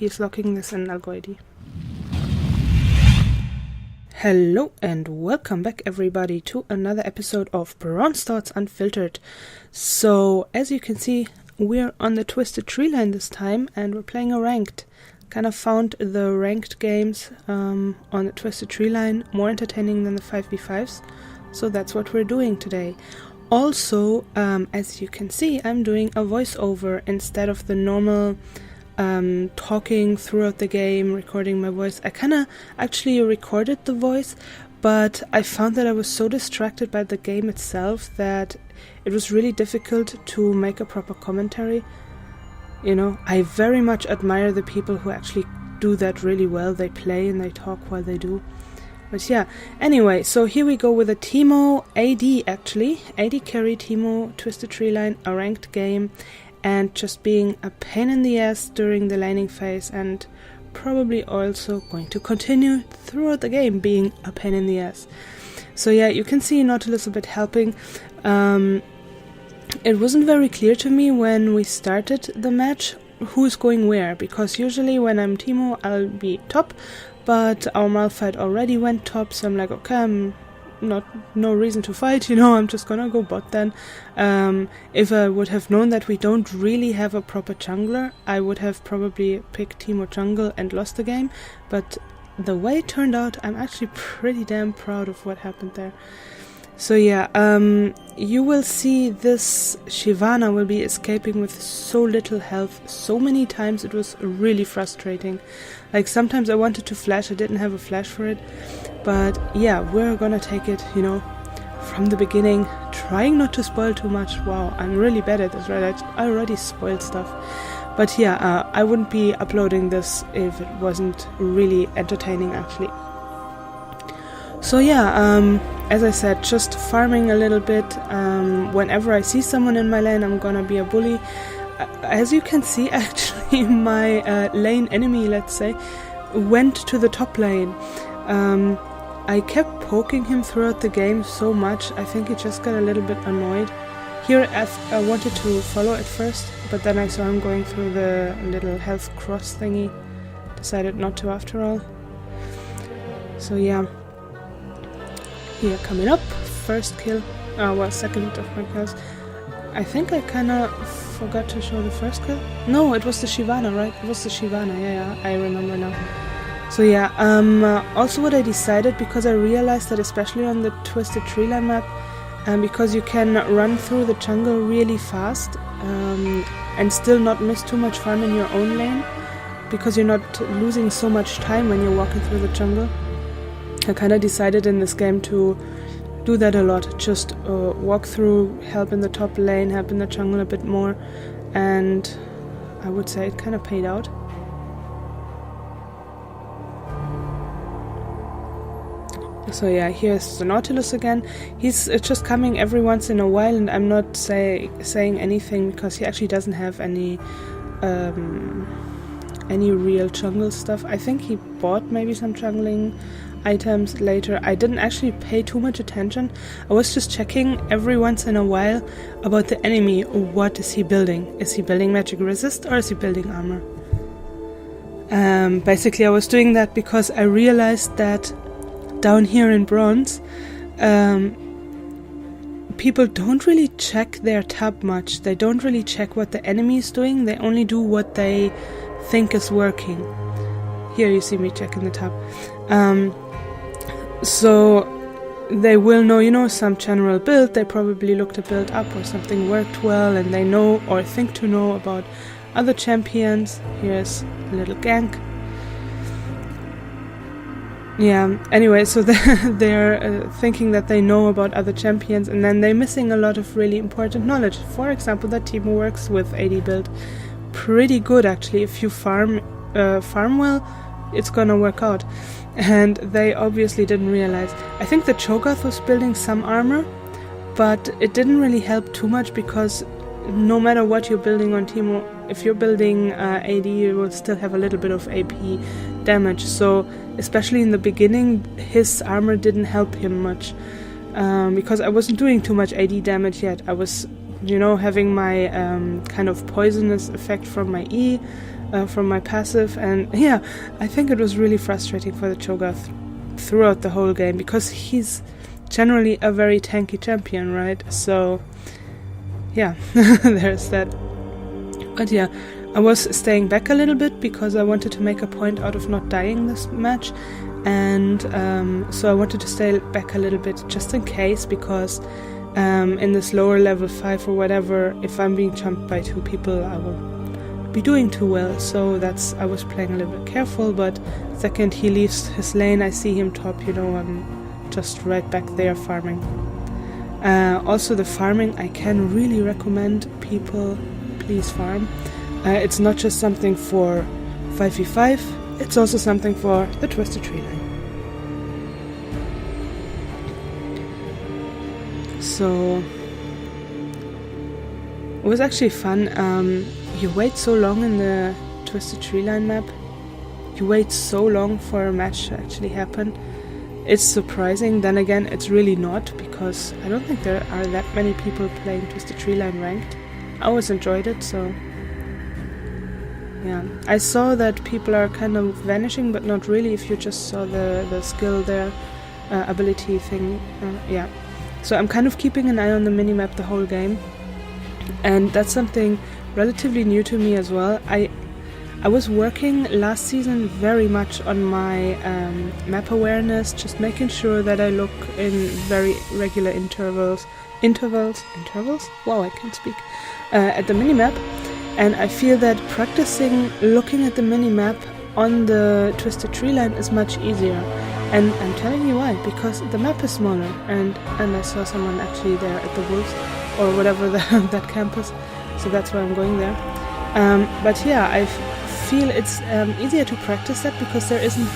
he's locking this in, I'll go AD. Hello and welcome back everybody to another episode of Bronze Thoughts Unfiltered. So as you can see, we're on the Twisted Tree line this time and we're playing a ranked. Kind of found the ranked games on the Twisted Tree line more entertaining than the 5v5s, so that's what we're doing today. Also, as you can see, I'm doing a voiceover instead of the normal talking throughout the game, recording my voice. I kind of actually recorded the voice, but I found that I was so distracted by the game itself that it was really difficult to make a proper commentary. You know, I very much admire the people who actually do that really well. They play and they talk while they do. But yeah, anyway, so here we go with a Teemo AD actually. AD carry Teemo, Twisted Tree line, a ranked game, and just being a pain in the ass during the laning phase, and probably also going to continue throughout the game being a pain in the ass. So yeah, you can see Nautilus a bit helping. It wasn't very clear to me when we started the match who's going where, because usually when I'm Teemo I'll be top, but our Malphite already went top, so I'm like, okay, no reason to fight, you know, I'm just gonna go bot then. If I would have known that we don't really have a proper jungler, I would have probably picked Teemo jungle and lost the game, but the way it turned out, I'm actually pretty damn proud of what happened there. So yeah, you will see this Shyvana will be escaping with so little health so many times. It was really frustrating. Like sometimes I wanted to flash, I didn't have a flash for it. But yeah, we're gonna take it, you know, from the beginning, trying not to spoil too much. Wow, I'm really bad at this, right? I already spoiled stuff. But yeah, I wouldn't be uploading this if it wasn't really entertaining actually. So yeah, as I said, just farming a little bit. Whenever I see someone in my lane, I'm gonna be a bully. As you can see, actually, my lane enemy, let's say, went to the top lane. I kept poking him throughout the game so much, I think he just got a little bit annoyed. Here, I wanted to follow at first, but then I saw him going through the little health cross thingy. Decided not to after all. So yeah. Here, coming up, first kill, second of my kills. I think I kinda forgot to show the first kill. No, it was the Shyvana, right? It was the Shyvana, yeah, I remember now. So yeah, also what I decided, because I realized that especially on the Twisted Tree line map, because you can run through the jungle really fast, and still not miss too much farm in your own lane, because you're not losing so much time when you're walking through the jungle. I kind of decided in this game to do that a lot, just walk through, help in the top lane, help in the jungle a bit more, and I would say it kind of paid out. So yeah, here's the Nautilus again. He's just coming every once in a while, and I'm not saying anything because he actually doesn't have any real jungle stuff. I think he bought maybe some jungling items later. I didn't actually pay too much attention. I was just checking every once in a while about the enemy. What is he building? Is he building magic resist or is he building armor? Basically I was doing that because I realized that down here in bronze people don't really check their tab much. They don't really check what the enemy is doing. They only do what they think is working. Here you see me checking the tab. So they will know, you know, some general build. They probably looked a build up or something worked well, and they know or think to know about other champions. Here's a little gank. Yeah, anyway, so they're thinking that they know about other champions, and then they're missing a lot of really important knowledge. For example, that Teemo works with AD build pretty good actually. If you farm well, it's gonna work out. And they obviously didn't realize. I think the Cho'Gath was building some armor, but it didn't really help too much because no matter what you're building on Teemo, if you're building AD, you will still have a little bit of AP damage. So especially in the beginning, his armor didn't help him much because I wasn't doing too much AD damage yet. I was, you know, having my kind of poisonous effect from my E, from my passive, and yeah, I think it was really frustrating for the Cho'Gath throughout the whole game, because he's generally a very tanky champion, right? So yeah, there's that. But yeah, I was staying back a little bit because I wanted to make a point out of not dying this match, and so I wanted to stay back a little bit just in case, because in this lower level 5 or whatever, if I'm being jumped by 2 people, I will be doing too well. So I was playing a little bit careful, but second he leaves his lane, I see him top, I'm just right back there farming. Also the farming, I can really recommend people, please farm. It's not just something for 5v5, it's also something for the Twisted Tree line. So it was actually fun. You wait so long in the Twisted Tree line map. You wait so long for a match to actually happen. It's surprising. Then again, it's really not, because I don't think there are that many people playing Twisted Tree line ranked. I always enjoyed it, so yeah. I saw that people are kind of vanishing, but not really if you just saw the skill there, ability thing. Yeah. So I'm kind of keeping an eye on the minimap the whole game, and that's something relatively new to me as well. I was working last season very much on my map awareness, just making sure that I look in very regular intervals? Wow, I can't speak. At the minimap, and I feel that practicing looking at the minimap on the Twisted Tree line is much easier. And I'm telling you why, because the map is smaller, and I saw someone actually there at the Wolves, or whatever that campus, so that's why I'm going there. But yeah, I feel it's easier to practice that, because there isn't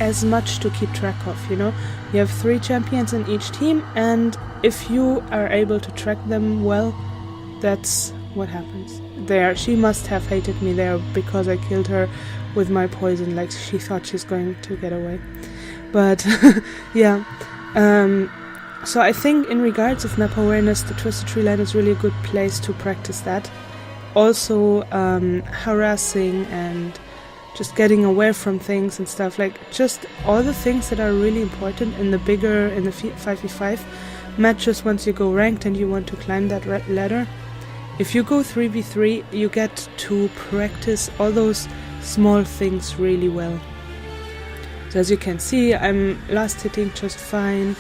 as much to keep track of, You have 3 champions in each team, and if you are able to track them well, that's what happens. There, she must have hated me there, because I killed her with my poison, like she thought she's going to get away. But yeah, so I think in regards of map awareness, the Twisted Tree line is really a good place to practice that. Also harassing and just getting away from things and stuff, like just all the things that are really important in the 5v5 matches. Once you go ranked and you want to climb that ladder, if you go 3v3, you get to practice all those small things really well. So as you can see, I'm last hitting just fine.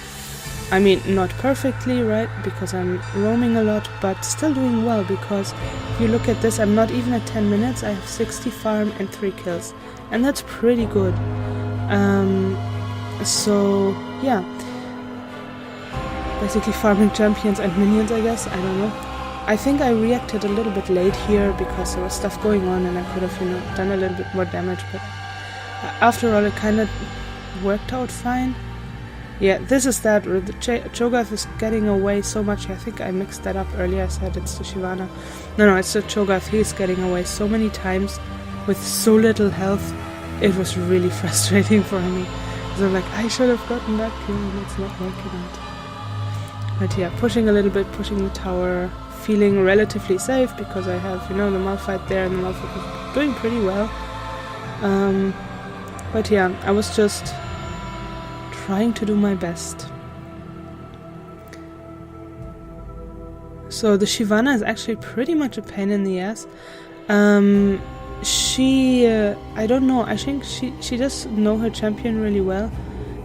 I mean, not perfectly, right, because I'm roaming a lot, but still doing well, because if you look at this, I'm not even at 10 minutes, I have 60 farm and 3 kills, and that's pretty good. So, yeah. Basically farming champions and minions, I guess, I don't know. I think I reacted a little bit late here, because there was stuff going on, and I could have, done a little bit more damage, but after all, it kind of worked out fine. Yeah, this is that. The Cho'Gath is getting away so much. I think I mixed that up earlier. I said it's the Shyvana. No, it's the Cho'Gath. He's getting away so many times with so little health. It was really frustrating for me. So I'm like, I should have gotten that kill, and it's not working out. But yeah, pushing a little bit, pushing the tower, feeling relatively safe, because I have, the Malphite there, and the Malphite is doing pretty well. But yeah, I was just trying to do my best. So the Shyvana is actually pretty much a pain in the ass. She, I don't know, I think she does know her champion really well.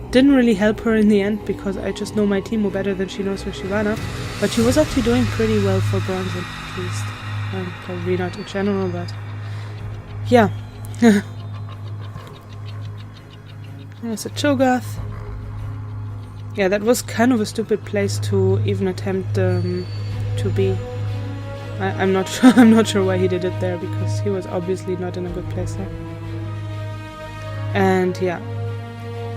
Didn't really help her in the end, because I just know my Teemo better than she knows her Shyvana. But she was actually doing pretty well for bronze, at least. Probably not in general, but yeah. There's a Cho'Gath. Yeah, that was kind of a stupid place to even attempt to be. I'm not sure. I'm not sure why he did it there, because he was obviously not in a good place there. And yeah,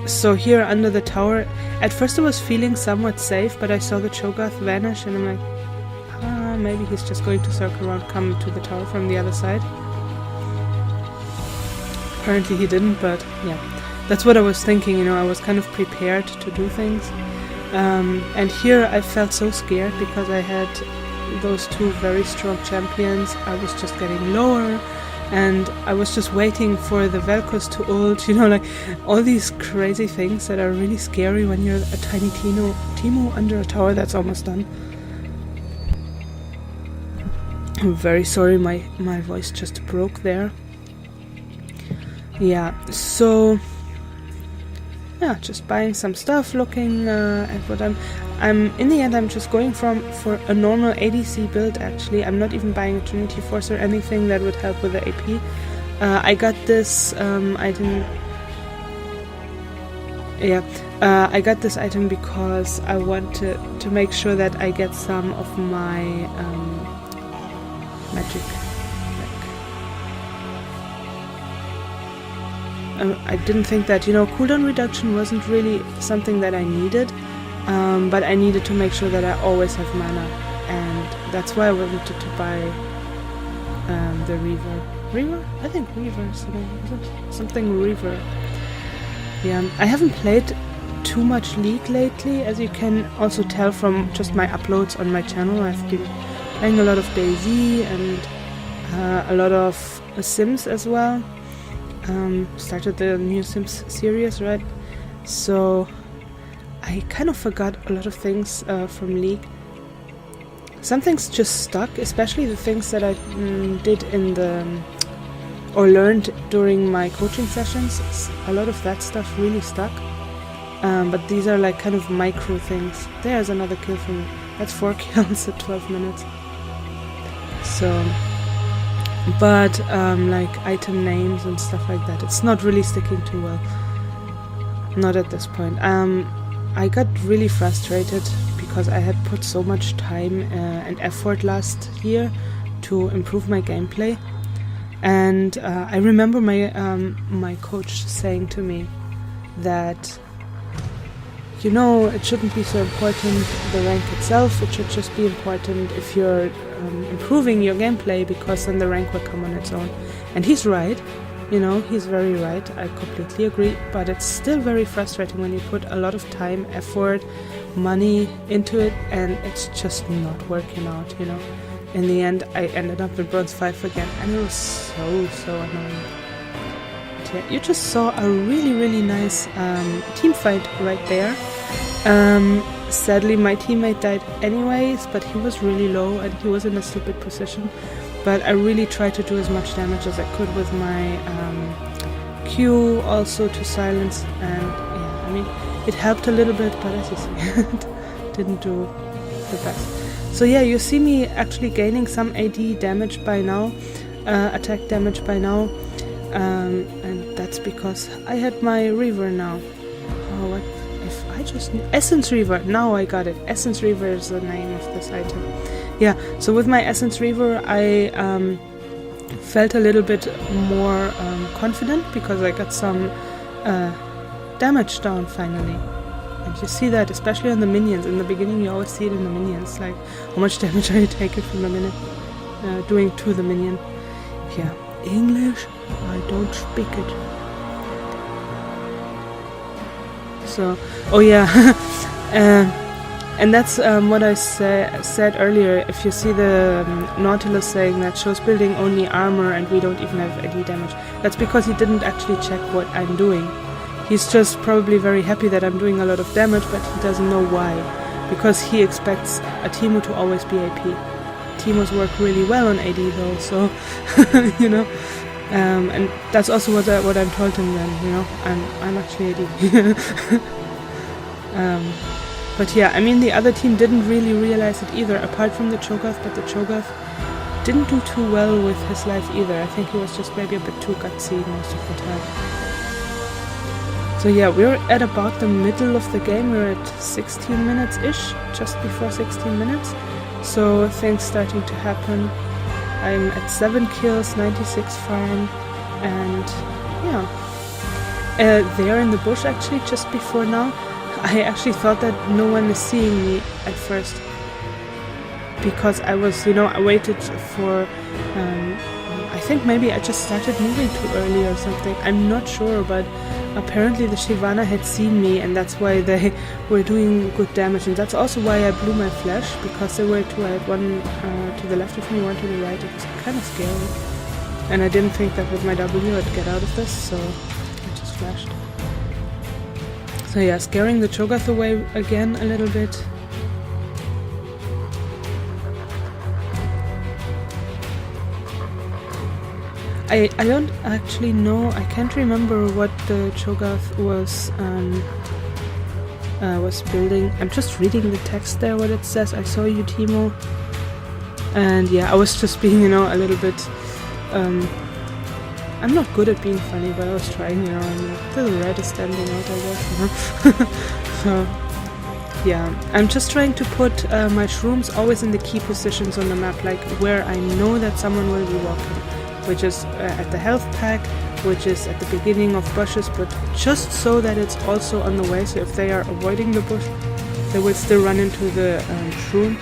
so here under the tower, at first I was feeling somewhat safe, but I saw the Cho'Gath vanish, and I'm like, maybe he's just going to circle around, come to the tower from the other side. Apparently he didn't, but yeah. That's what I was thinking, I was kind of prepared to do things. And here I felt so scared, because I had those 2 very strong champions. I was just getting lower, and I was just waiting for the velcros to ult, you know, like all these crazy things that are really scary when you're a tiny Teemo under a tower that's almost done. I'm very sorry, my voice just broke there. Yeah, so yeah, just buying some stuff, looking at what I'm in the end I'm just going for a normal ADC build. Actually, I'm not even buying a Trinity Force or anything that would help with the AP. I got this item. Yeah, I got this item because I wanted to make sure that I get some of my magic. I didn't think that, you know, cooldown reduction wasn't really something that I needed, but I needed to make sure that I always have mana, and that's why I wanted to buy the Reaver. Reaver? I think Reaver is the name, is it? Something Reaver. Yeah, I haven't played too much League lately, as you can also tell from just my uploads on my channel. I've been playing a lot of DayZ and a lot of Sims as well. Started the new Sims series, right? So I kind of forgot a lot of things from League. Some things just stuck, especially the things that I did in the or learned during my coaching sessions. A lot of that stuff really stuck, but these are like kind of micro things. There's another kill for me. That's 4 kills at 12 minutes. So but like item names and stuff like that, it's not really sticking too well. Not at this point. I got really frustrated because I had put so much time and effort last year to improve my gameplay, and I remember my coach saying to me that, you know, it shouldn't be so important the rank itself, it should just be important if you're improving your gameplay, because then the rank will come on its own. And he's right, you know, he's very right, I completely agree, but it's still very frustrating when you put a lot of time, effort, money into it and it's just not working out, you know. In the end I ended up in bronze 5 again, and it was so annoying. But yeah, you just saw a really nice team fight right there. Sadly my teammate died anyways, but he was really low and he was in a stupid position. But I really tried to do as much damage as I could with my Q also to silence, and yeah, I mean it helped a little bit, but as you see it didn't do the best. So yeah, you see me actually gaining some AD damage by now, attack damage by now, and that's because I had my Reaver now. Oh, what if I just Essence Reaver? Now I got it. Essence Reaver is the name of this item. Yeah, so with my Essence Reaver I felt a little bit more confident because I got some damage down finally. And you see that especially on the minions. In the beginning you always see it in the minions, like how much damage are you taking from the minute doing to the minion. Yeah, English, I don't speak it. So, oh yeah, and that's what I said earlier. If you see the Nautilus saying that shows building only armor and we don't even have AD damage, that's because he didn't actually check what I'm doing. He's just probably very happy that I'm doing a lot of damage, but he doesn't know why. Because he expects a Teemo to always be AP. Teemos work really well on AD though, so, you know. And that's also what I'm told him then, you know. I'm actually AD. But yeah, I mean the other team didn't really realize it either, apart from the Cho'Gath, but the Cho'Gath didn't do too well with his life either. I think he was just maybe a bit too gutsy most of the time. So yeah, we're at about the middle of the game. We're at 16 minutes-ish, just before 16 minutes. So things starting to happen. I'm at 7 kills, 96 farm, and yeah. There in the bush actually, just before now, I actually thought that no one is seeing me at first. Because I was, you know, I waited for, I think maybe I just started moving too early or something. I'm not sure, but apparently the Shyvana had seen me, and that's why they were doing good damage. And that's also why I blew my flash, because there were two. I had one to the left of me, one to the right. It was kind of scary. And I didn't think that with my W I'd get out of this, so I just flashed. So yeah, scaring the Cho'Gath away again a little bit. I don't actually know, I can't remember what the Cho'Gath was building. I'm just reading the text there, what it says. I saw you, Timo. And yeah, I was just being, a little bit... I'm not good at being funny, but I was trying, I'm like, the red is standing out, I guess, So, yeah, I'm just trying to put my shrooms always in the key positions on the map, like where I know that someone will be walking, which is at the health pack, which is at the beginning of bushes, but just so that it's also on the way, so if they are avoiding the bush, they will still run into the shroom.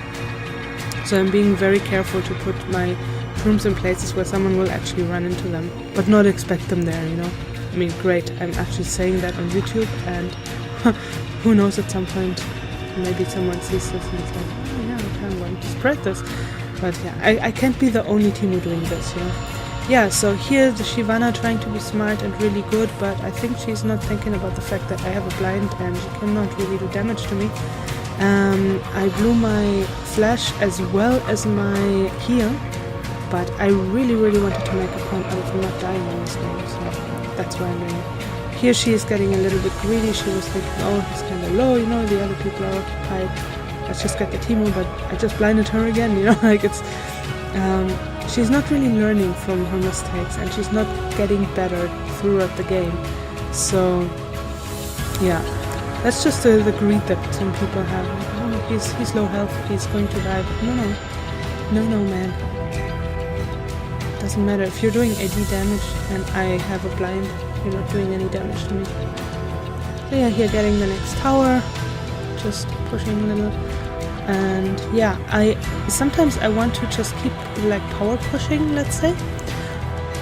So I'm being very careful to put my shrooms in places where someone will actually run into them, but not expect them there, I mean, great, I'm actually saying that on YouTube, and who knows, at some point, maybe someone sees this and is like, oh yeah, okay, I'm going to spread this. But yeah, I can't be the only Timo doing this, Yeah, so here's the Shyvana trying to be smart and really good, but I think she's not thinking about the fact that I have a blind and she cannot really do damage to me. I blew my flash as well as my heal, but I really wanted to make a point out of not dying on this game, so that's why I'm doing it. Here she is getting a little bit greedy. She was thinking, oh, he's kind of low, the other people are occupied. Let's just get the Timo, but I just blinded her again, like it's... she's not really learning from her mistakes, and she's not getting better throughout the game. So, yeah, that's just the greed that some people have. Like, oh, he's low health, he's going to die. But no, man. Doesn't matter. If you're doing AD damage and I have a blind, you're not doing any damage to me. So yeah, here getting the next tower, just pushing a little. And yeah, sometimes I want to just keep like power pushing, let's say,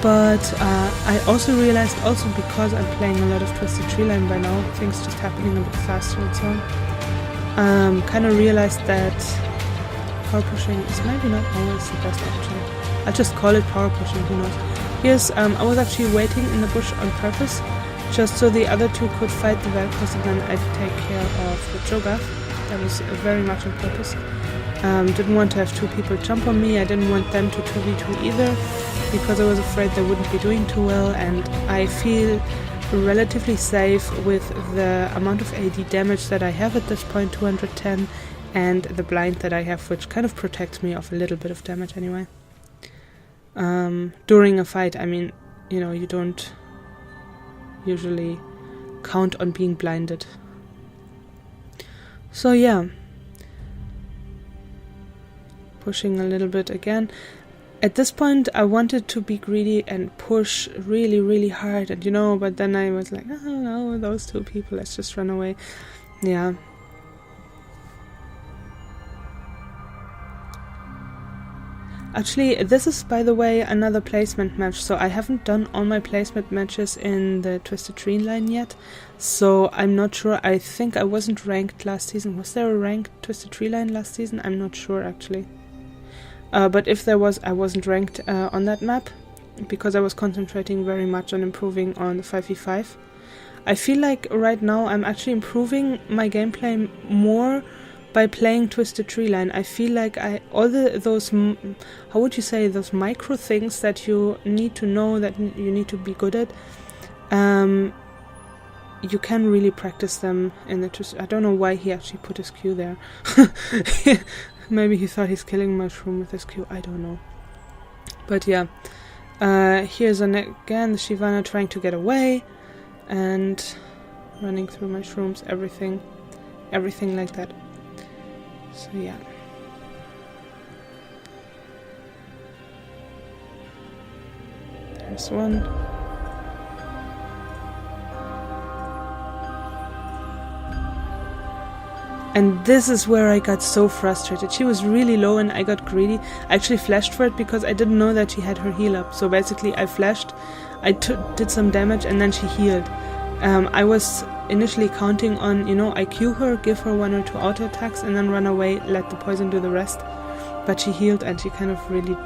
but I also realized, because I'm playing a lot of Twisted Treeline by now, things just happening a bit faster and so on, kind of realized that power pushing is maybe not always the best option. I'll just call it power pushing, who knows. Here's, I was actually waiting in the bush on purpose, just so the other two could fight the Vel'Koz and then I'd take care of the Cho'Gath. That was very much on purpose. Didn't want to have two people jump on me. I didn't want them to 2v2 either, because I was afraid they wouldn't be doing too well, and I feel relatively safe with the amount of AD damage that I have at this point, 210, and the blind that I have, which kind of protects me of a little bit of damage anyway. During a fight, I mean, you don't usually count on being blinded. So yeah, pushing a little bit again. At this point I wanted to be greedy and push really hard, and but then I was like, oh no, those two people, let's just run away. Yeah. Actually, this is, by the way, another placement match, so I haven't done all my placement matches in the Twisted Treeline yet, so I'm not sure. I think I wasn't ranked last season. Was there a ranked Twisted Treeline last season? I'm not sure, actually. But if there was, I wasn't ranked on that map, because I was concentrating very much on improving on the 5v5. I feel like right now I'm actually improving my gameplay more by playing Twisted Treeline. I feel like those, how would you say, those micro things that you need to know, that you need to be good at, you can really practice them in the Twisted. I don't know why he actually put his Q there. Maybe he thought he's killing Mushroom with his Q, I don't know. But yeah, here's again the Shyvana trying to get away, and running through my shrooms, everything like that. So yeah. There's one. And this is where I got so frustrated. She was really low and I got greedy. I actually flashed for it because I didn't know that she had her heal up. So basically I flashed, I did some damage, and then she healed. I was initially counting on, I Q her, give her 1 or 2 auto attacks, and then run away, let the poison do the rest. But she healed and she kind of really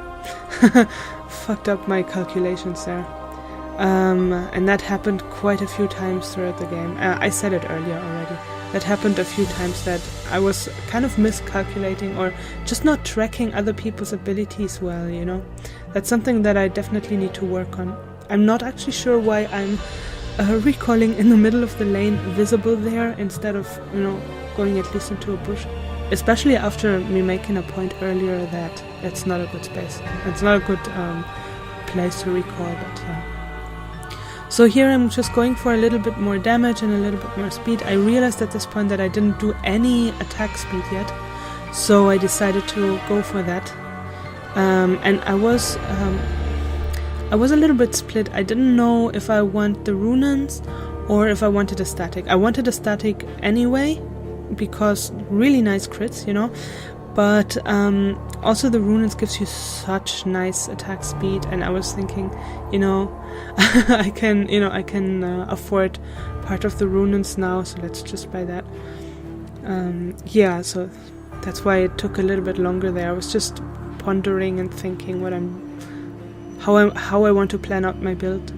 fucked up my calculations there. And that happened quite a few times throughout the game. I said it earlier already. That happened a few times, that I was kind of miscalculating or just not tracking other people's abilities well, you know. That's something that I definitely need to work on. I'm not actually sure why I'm recalling in the middle of the lane visible there instead of, you know, going at least into a bush. Especially after me making a point earlier that it's not a good space. It's not a good place to recall, but yeah. So here I'm just going for a little bit more damage and a little bit more speed. I realized at this point that I didn't do any attack speed yet, so I decided to go for that. And I was a little bit split. I didn't know if I want the runens or if I wanted a static. I wanted a static anyway, because really nice crits, you know. But also the runens gives you such nice attack speed, and I was thinking, you know, I can afford part of the runens now, so let's just buy that. Yeah, so that's why it took a little bit longer there. I was just pondering and thinking how I want to plan out my build.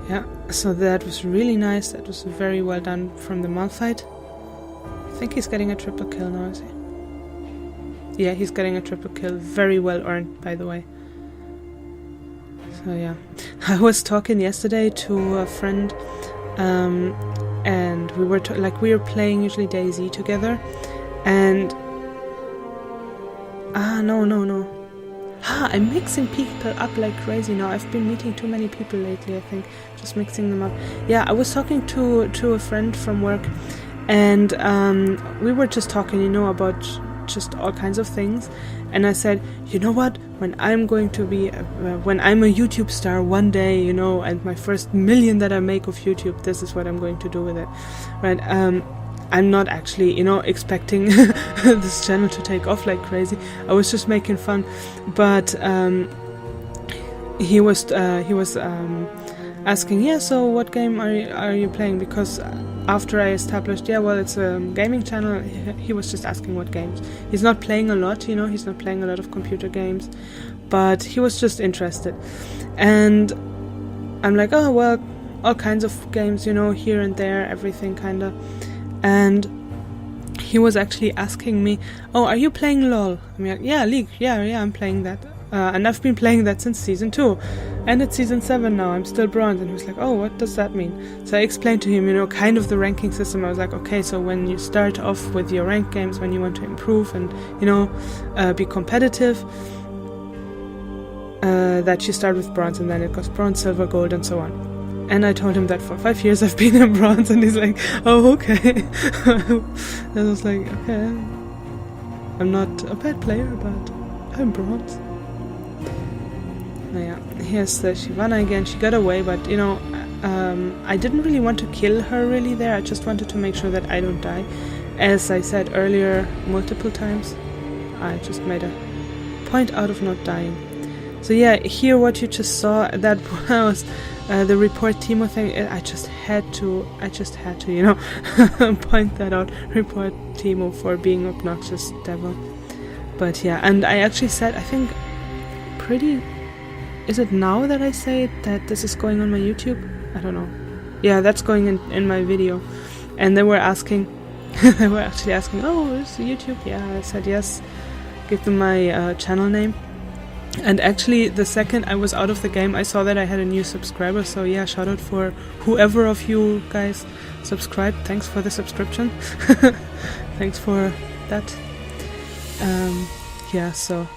Yeah, so that was really nice. That was very well done from the Malphite. I think he's getting a triple kill now, is he? Yeah, he's getting a triple kill. Very well earned, by the way. So yeah. I was talking yesterday to a friend, and we were we were playing usually DayZ together, and no. I'm mixing people up like crazy now. I've been meeting too many people lately, I think. Just mixing them up. Yeah, I was talking to a friend from work, and we were just talking, you know, about just all kinds of things. And I said, you know what? When I'm going to be, when I'm a YouTube star one day, you know, and my first million that I make of YouTube, this is what I'm going to do with it, right? I'm not actually, you know, expecting this channel to take off like crazy. I was just making fun, but he was asking, yeah, so what game are you playing? Because after I established, yeah, well, it's a gaming channel, he was just asking what games. He's not playing a lot, you know, he's not playing a lot of computer games, but he was just interested. And I'm like, oh, well, all kinds of games, you know, here and there, everything kinda. And he was actually asking me, oh, are you playing LOL? I'm like, yeah, League, yeah, I'm playing that. And I've been playing that since Season 2. And it's Season 7 now, I'm still bronze. And he was like, oh, what does that mean? So I explained to him, you know, kind of the ranking system. I was like, okay, so when you start off with your ranked games, when you want to improve and, you know, be competitive, that you start with bronze, and then it goes bronze, silver, gold, and so on. And I told him that for 5 years I've been in bronze, and he's like, oh, okay. And I was like, okay, I'm not a bad player, but I'm bronze. Yeah, here's the Shyvana again. She got away, but, you know, I didn't really want to kill her really there. I just wanted to make sure that I don't die. As I said earlier multiple times, I just made a point out of not dying. So yeah, here what you just saw, that was the report Teemo thing. I just had to, you know, point that out. Report Teemo for being obnoxious devil. But yeah, and I actually said, I think, is it now that I say that this is going on my YouTube? I don't know. Yeah, that's going in my video. And they were asking, they were actually asking, oh, is it YouTube? Yeah, I said yes. Give them my channel name. And actually, the second I was out of the game, I saw that I had a new subscriber. So yeah, shout out for whoever of you guys subscribed. Thanks for the subscription. Thanks for that. Yeah, so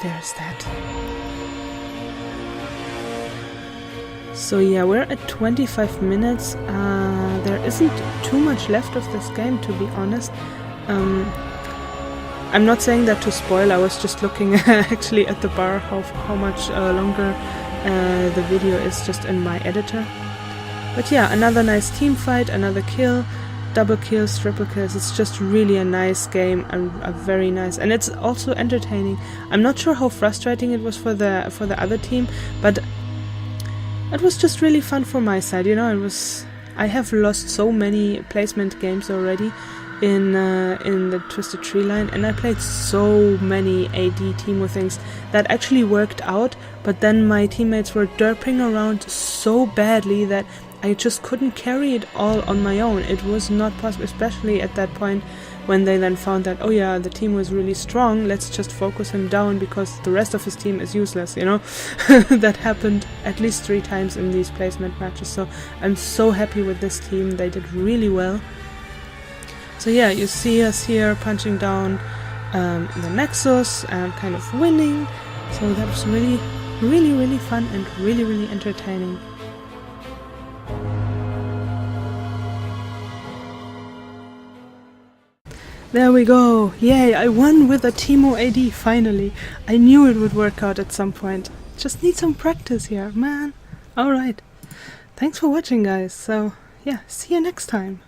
there's that. So yeah, we're at 25 minutes. There isn't too much left of this game, to be honest. I'm not saying that to spoil. I was just looking actually at the bar how much longer the video is just in my editor. But yeah, another nice team fight, another kill, double kills, triple kills. It's just really a nice game, a very nice, and it's also entertaining. I'm not sure how frustrating it was for the other team, but it was just really fun for my side. You know, I have lost so many placement games already in the Twisted Tree line, and I played so many AD Teemo things that actually worked out, but then my teammates were derping around so badly that I just couldn't carry it all on my own. It was not possible, especially at that point when they then found that, oh yeah, the team was really strong, let's just focus him down because the rest of his team is useless, you know. That happened at least 3 times in these placement matches, so I'm so happy with this team. They did really well. So yeah, you see us here punching down the Nexus and kind of winning, so that was really, really, really fun and really, really entertaining. There we go! Yay, I won with a Teemo AD finally! I knew it would work out at some point. Just need some practice here, man! Alright. Thanks for watching, guys. So, yeah, see you next time.